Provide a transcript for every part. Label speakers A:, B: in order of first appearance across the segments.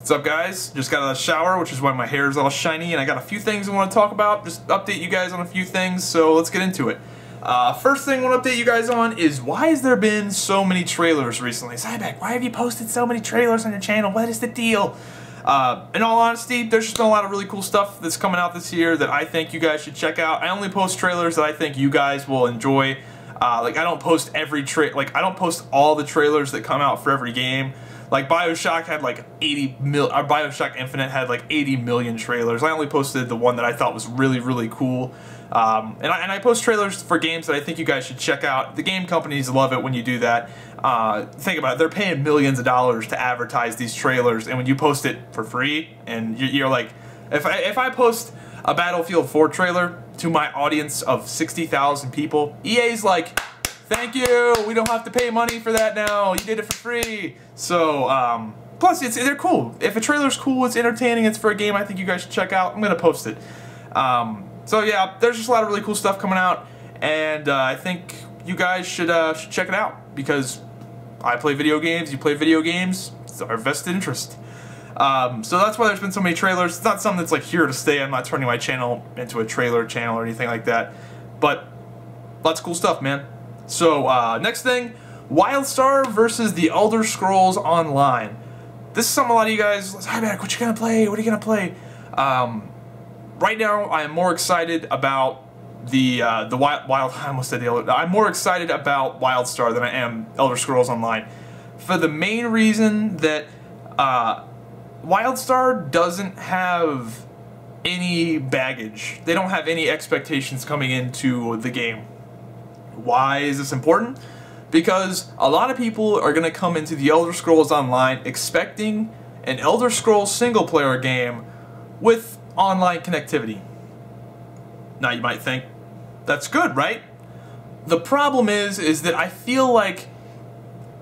A: What's up, guys? Just got out of the shower, which is why my hair is all shiny, and I got a few things I want to talk about, just update you guys on a few things, so let's get into it. First thing I want to update you guys on is why has there been so many trailers recently? Cyback, why have you posted so many trailers on your channel? What is the deal? In all honesty, there's just been a lot of really cool stuff that's coming out this year that I think you guys should check out. I only post trailers that I think you guys will enjoy. Like, I don't post I don't post all the trailers that come out for every game. Like, Bioshock had like Bioshock Infinite had like 80 million trailers. I only posted the one that I thought was really, really cool. And I post trailers for games that I think you guys should check out. The game companies love it when you do that. Think about it, they're paying millions of dollars to advertise these trailers, and when you post it for free, and you're like, if I post a Battlefield 4 trailer to my audience of 60,000 people, EA's like, thank you, we don't have to pay money for that now, you did it for free. So, plus they're cool. If a trailer's cool, it's entertaining, it's for a game I think you guys should check out, I'm gonna post it. So yeah, there's just a lot of really cool stuff coming out, and I think you guys should check it out, because I play video games, you play video games, it's our vested interest. So that's why there's been so many trailers. It's not something that's like here to stay. I'm not turning my channel into a trailer channel or anything like that, but lots of cool stuff, man. So next thing, Wildstar versus the Elder Scrolls Online. This is something a lot of you guys, hi man, what you gonna play? What are you gonna play? Right now, I am more excited about I'm more excited about Wildstar than I am Elder Scrolls Online, for the main reason that Wildstar doesn't have any baggage. They don't have any expectations coming into the game. Why is this important? Because a lot of people are going to come into the Elder Scrolls Online expecting an Elder Scrolls single-player game with online connectivity. Now you might think, that's good, right? The problem is that I feel like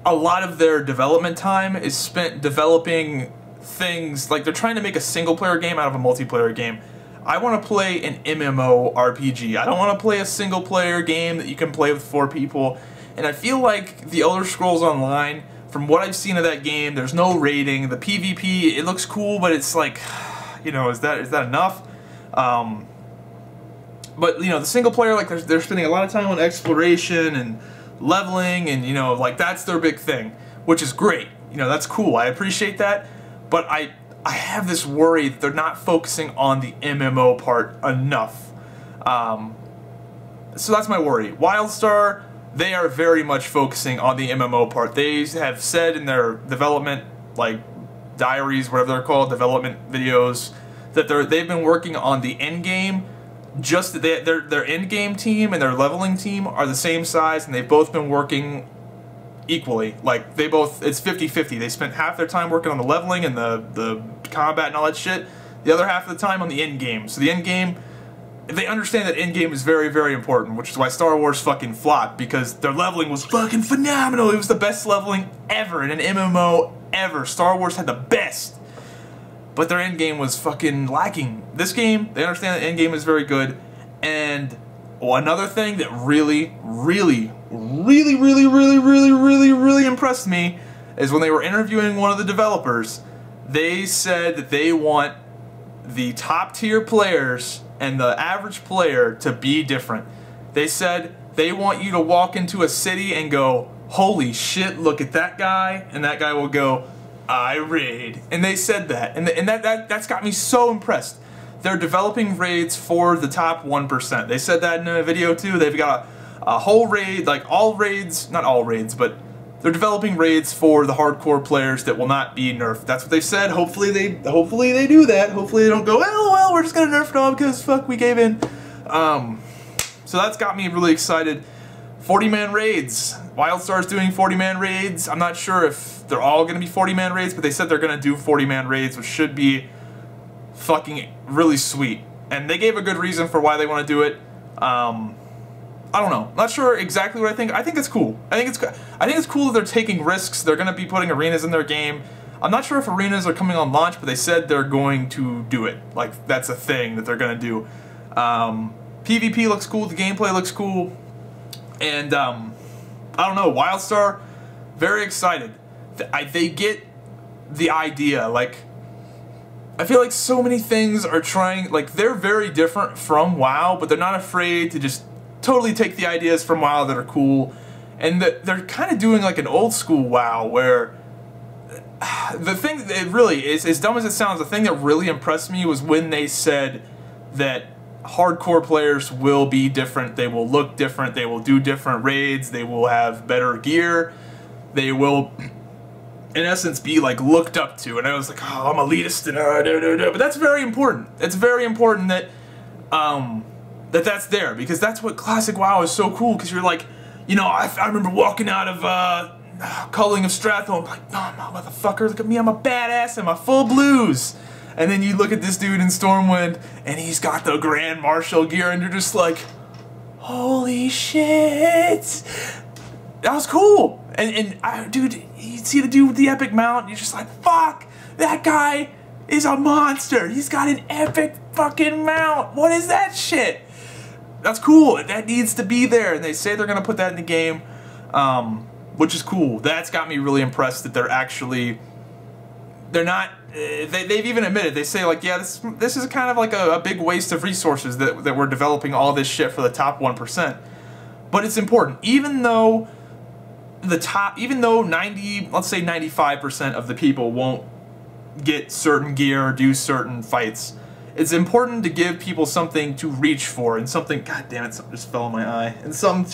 A: a lot of their development time is spent developing things, like they're trying to make a single-player game out of a multiplayer game. I want to play an MMORPG. I don't want to play a single-player game that you can play with 4 people. And I feel like the Elder Scrolls Online, from what I've seen of that game, there's no rating. The PvP, it looks cool, but it's like, you know, is that enough? But, you know, the single player, like, they're spending a lot of time on exploration and leveling, and, you know, like, that's their big thing, which is great. You know, that's cool. I appreciate that. But I have this worry that they're not focusing on the MMO part enough. So that's my worry. Wildstar, they are very much focusing on the MMO part. They have said in their development, like, diaries, whatever they're called, development videos, that they've been working on the end game. Just their end game team and their leveling team are the same size, and they've both been working equally. Like, it's 50-50. They spent half their time working on the leveling and the combat and all that shit, the other half of the time on the end game. So the end game, they understand that end game is very, very important, which is why Star Wars fucking flopped, because their leveling was fucking phenomenal. It was the best leveling ever in an MMO ever. Star Wars had the best. But their end game was fucking lacking. This game, they understand that end game is very good. And another thing that really impressed me is when they were interviewing one of the developers, they said that they want the top tier players and the average player to be different. They said they want you to walk into a city and go, holy shit, look at that guy, and that guy will go, I raid. And they said that, and that's got me so impressed. They're developing raids for the top 1%. They said that in a video too. They've got a whole raid, like all raids, not all raids, but they're developing raids for the hardcore players that will not be nerfed. That's what they said. Hopefully they do that. Hopefully they don't go, oh well, we're just gonna nerf it all because fuck, we gave in. So that's got me really excited. 40-man raids. Wildstar's doing 40-man raids. I'm not sure if they're all going to be 40-man raids, but they said they're going to do 40-man raids, which should be fucking really sweet. And they gave a good reason for why they want to do it. I don't know. Not sure exactly what I think. I think it's cool. I think it's cool that they're taking risks. They're going to be putting arenas in their game. I'm not sure if arenas are coming on launch, but they said they're going to do it. Like, that's a thing that they're going to do. PvP looks cool. The gameplay looks cool. And, I don't know, Wildstar, very excited. They get the idea, like, I feel like so many things are trying, like, they're very different from WoW, but they're not afraid to just totally take the ideas from WoW that are cool, and they're kind of doing like an old school WoW where the thing that really is, as dumb as it sounds, the thing that really impressed me was when they said that hardcore players will be different, they will look different, they will do different raids, they will have better gear, they will, in essence, be like looked up to. And I was like, oh, I'm elitist, and but that's very important. It's very important that that's there, because that's what classic WoW is so cool. Because you're like, you know, I remember walking out of Culling of Stratholme, like, no, motherfucker, look at me, I'm a badass, I'm a full blues. And then you look at this dude in Stormwind, and he's got the Grand Marshal gear, and you're just like, holy shit! That was cool! And dude, you see the dude with the epic mount, and you're just like, fuck! That guy is a monster! He's got an epic fucking mount! What is that shit? That's cool, that needs to be there, and they say they're gonna put that in the game, which is cool. That's got me really impressed that they're actually, they're not, they've even admitted, they say like, yeah, this is kind of like a big waste of resources that we're developing all this shit for the top 1%. But it's important, even though even though 90, let's say 95% of the people won't get certain gear or do certain fights, it's important to give people something to reach for, and something, god damn it, something just fell in my eye, and something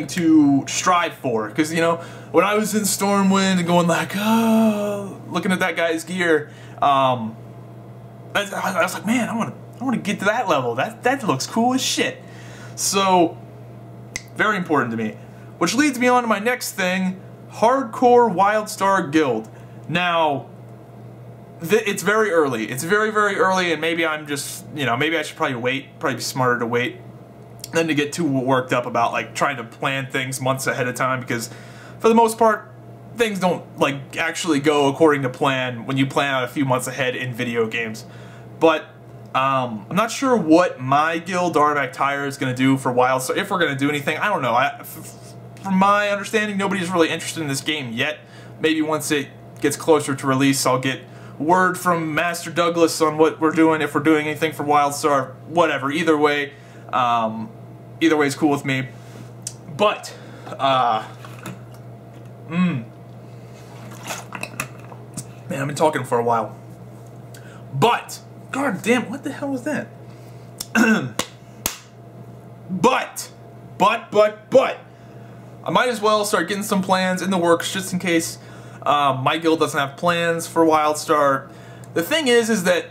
A: to strive for. Because, you know, when I was in Stormwind and going like, oh, looking at that guy's gear, I was like, man, I want to get to that level. That looks cool as shit. So, very important to me. Which leads me on to my next thing, hardcore Wildstar guild. Now, it's very early. It's very, very early, and maybe I'm just, you know, maybe I should probably wait. Probably be smarter to wait than to get too worked up about like trying to plan things months ahead of time, because for the most part things don't like actually go according to plan when you plan out a few months ahead in video games. But I'm not sure what my guild, Darmac Tire, is going to do for Wildstar, if we're going to do anything. I don't know. From my understanding, nobody's really interested in this game yet. Maybe once it gets closer to release, I'll get word from Master Douglas on what we're doing, if we're doing anything for Wildstar, whatever. Either way is cool with me. But, man, I've been talking for a while. But, god damn, what the hell was that? But, I might as well start getting some plans in the works just in case my guild doesn't have plans for Wildstar. The thing is that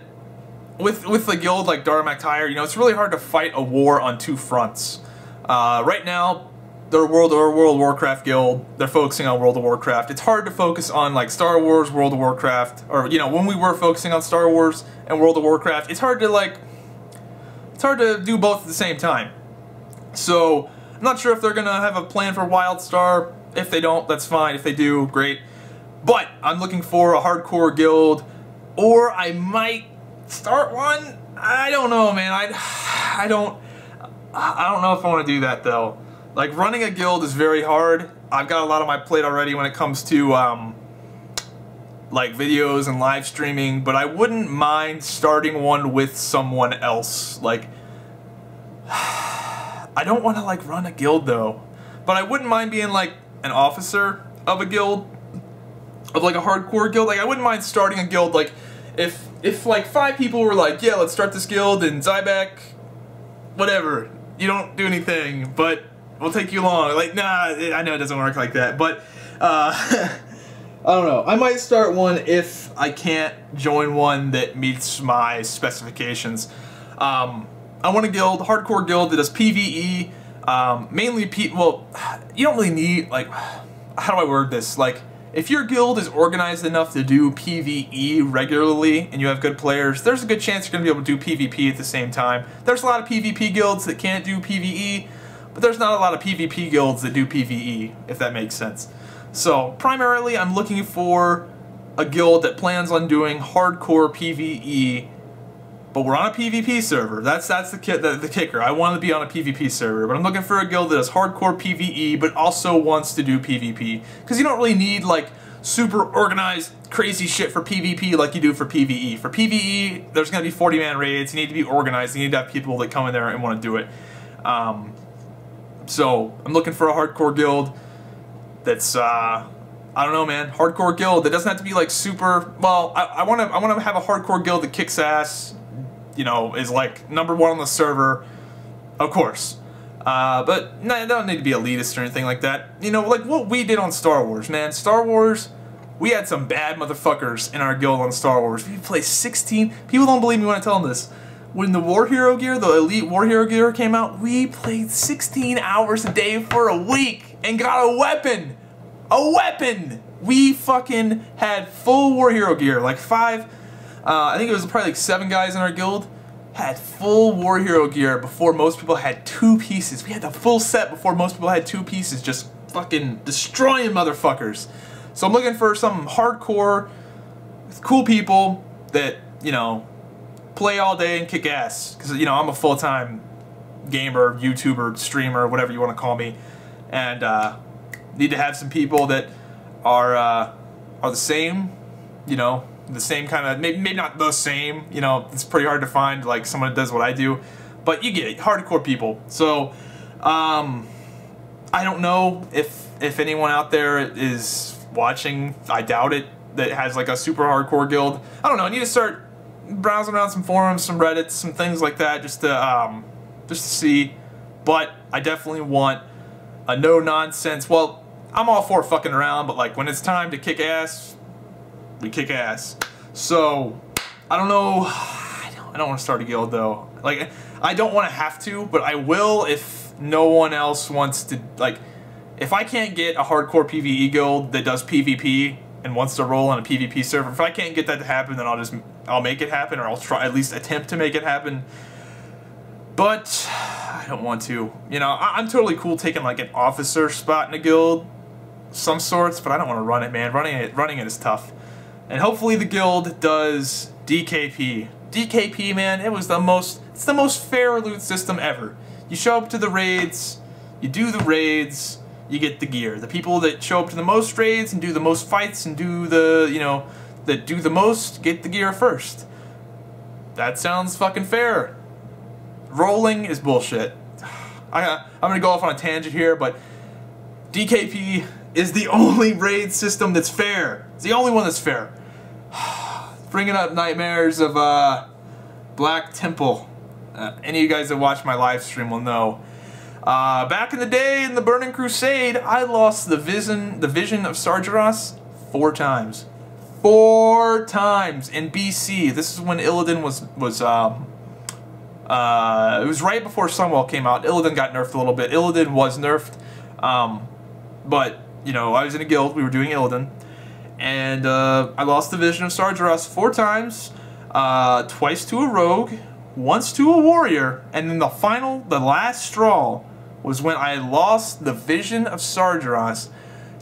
A: with a guild like Darmac Tire, you know, it's really hard to fight a war on two fronts. Right now, they're World of Warcraft guild. They're focusing on World of Warcraft. It's hard to focus on like Star Wars, World of Warcraft, or, you know, when we were focusing on Star Wars and World of Warcraft, it's hard to do both at the same time. So I'm not sure if they're gonna have a plan for Wildstar. If they don't, that's fine. If they do, great. But I'm looking for a hardcore guild, or I might start one. I don't know, man. I don't know if I want to do that though. Like, running a guild is very hard. I've got a lot on my plate already when it comes to like videos and live streaming, but I wouldn't mind starting one with someone else. Like, I don't want to like run a guild though, but I wouldn't mind being like an officer of a guild, of like a hardcore guild. Like, I wouldn't mind starting a guild. Like, if like 5 people were like, yeah, let's start this guild, and Zyback, whatever, you don't do anything, but we'll take you along. Like, nah, I know it doesn't work like that, but I don't know. I might start one if I can't join one that meets my specifications. I want a guild, hardcore guild that does PvE, mainly well, you don't really need, like, how do I word this? Like, if your guild is organized enough to do PvE regularly and you have good players, there's a good chance you're going to be able to do PvP at the same time. There's a lot of PvP guilds that can't do PvE, but there's not a lot of PvP guilds that do PvE, if that makes sense. So, primarily, I'm looking for a guild that plans on doing hardcore PvE, but we're on a PvP server. That's the kicker. I want to be on a PvP server, but I'm looking for a guild that does hardcore PvE, but also wants to do PvP. Because you don't really need, like, super organized, crazy shit for PvP like you do for PvE. For PvE, there's going to be 40-man raids. You need to be organized. You need to have people that come in there and want to do it. So I'm looking for a hardcore guild that's, I don't know, man, hardcore guild that doesn't have to be like super, well, I want to have a hardcore guild that kicks ass, you know, is like #1 on the server, of course. But no, it don't need to be elitist or anything like that. You know, like what we did on Star Wars, man. Star Wars, we had some bad motherfuckers in our guild on Star Wars. We played 16. People don't believe me when I tell them this. When the War Hero gear, the Elite War Hero gear came out, we played 16 hours a day for a week and got a weapon. A weapon! We fucking had full War Hero gear. Like I think it was probably like 7 guys in our guild had full War Hero gear before most people had 2 pieces. We had the full set before most people had 2 pieces, just fucking destroying motherfuckers. So I'm looking for some hardcore, cool people that, you know, play all day and kick ass. Because, you know, I'm a full-time gamer, YouTuber, streamer, whatever you want to call me. And need to have some people that are the same, you know, the same kind of, maybe not the same, you know, it's pretty hard to find like someone that does what I do, but you get it, hardcore people. So I don't know if anyone out there is watching, I doubt it, that has like a super hardcore guild. I don't know, I need to start browsing around some forums, some Reddits, some things like that, just to see. But I definitely want a no nonsense, well, I'm all for fucking around, but like when it's time to kick ass, we kick ass. So I don't know, I don't want to start a guild though. Like, I don't want to have to, but I will if no one else wants to. Like, if I can't get a hardcore PvE guild that does PvP and wants to roll on a PvP server, if I can't get that to happen, then I'll make it happen, or I'll try, at least attempt to make it happen. But I don't want to. You know, I'm totally cool taking like an officer spot in a guild, some sorts, but I don't want to run it, man. Running it is tough. And hopefully the guild does DKP. DKP, man, it's the most fair loot system ever. You show up to the raids, you do the raids, you get the gear. The people that show up to the most raids and do the most fights and do the, you know, that do the most get the gear first. That sounds fucking fair. Rolling is bullshit. I'm gonna go off on a tangent here, but DKP is the only raid system that's fair. It's the only one that's fair. Bringing up nightmares of Black Temple. Any of you guys that watch my live stream will know. Back in the day in the Burning Crusade, I lost the vision of Sargeras 4 times. 4 times in BC. This is when Illidan was it was right before Sunwell came out. Illidan got nerfed a little bit. Illidan was nerfed, but you know, I was in a guild. We were doing Illidan, and I lost the vision of Sargeras 4 times. Twice to a rogue, once to a warrior, and then the last straw was when I lost the vision of Sargeras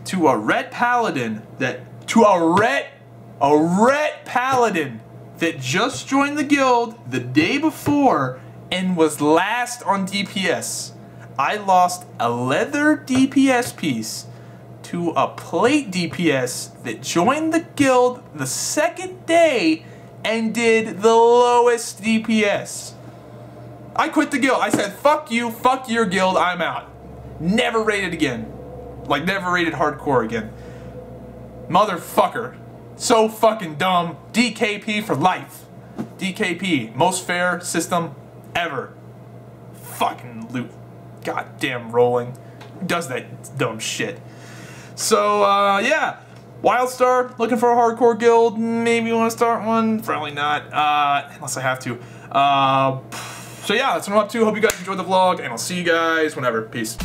A: to a Ret Paladin a Ret Paladin that just joined the guild the day before and was last on DPS. I lost a leather DPS piece to a plate DPS that joined the guild the second day and did the lowest DPS. I quit the guild. I said, fuck you, fuck your guild, I'm out. Never raided again. Like, never raided hardcore again. Motherfucker. So fucking dumb. DKP for life. DKP. Most fair system ever. Fucking loot. Goddamn rolling. Who does that dumb shit? So, yeah. Wildstar, looking for a hardcore guild. Maybe you want to start one. Probably not. Unless I have to. So yeah, that's what I'm up to. Hope you guys enjoyed the vlog, and I'll see you guys whenever. Peace.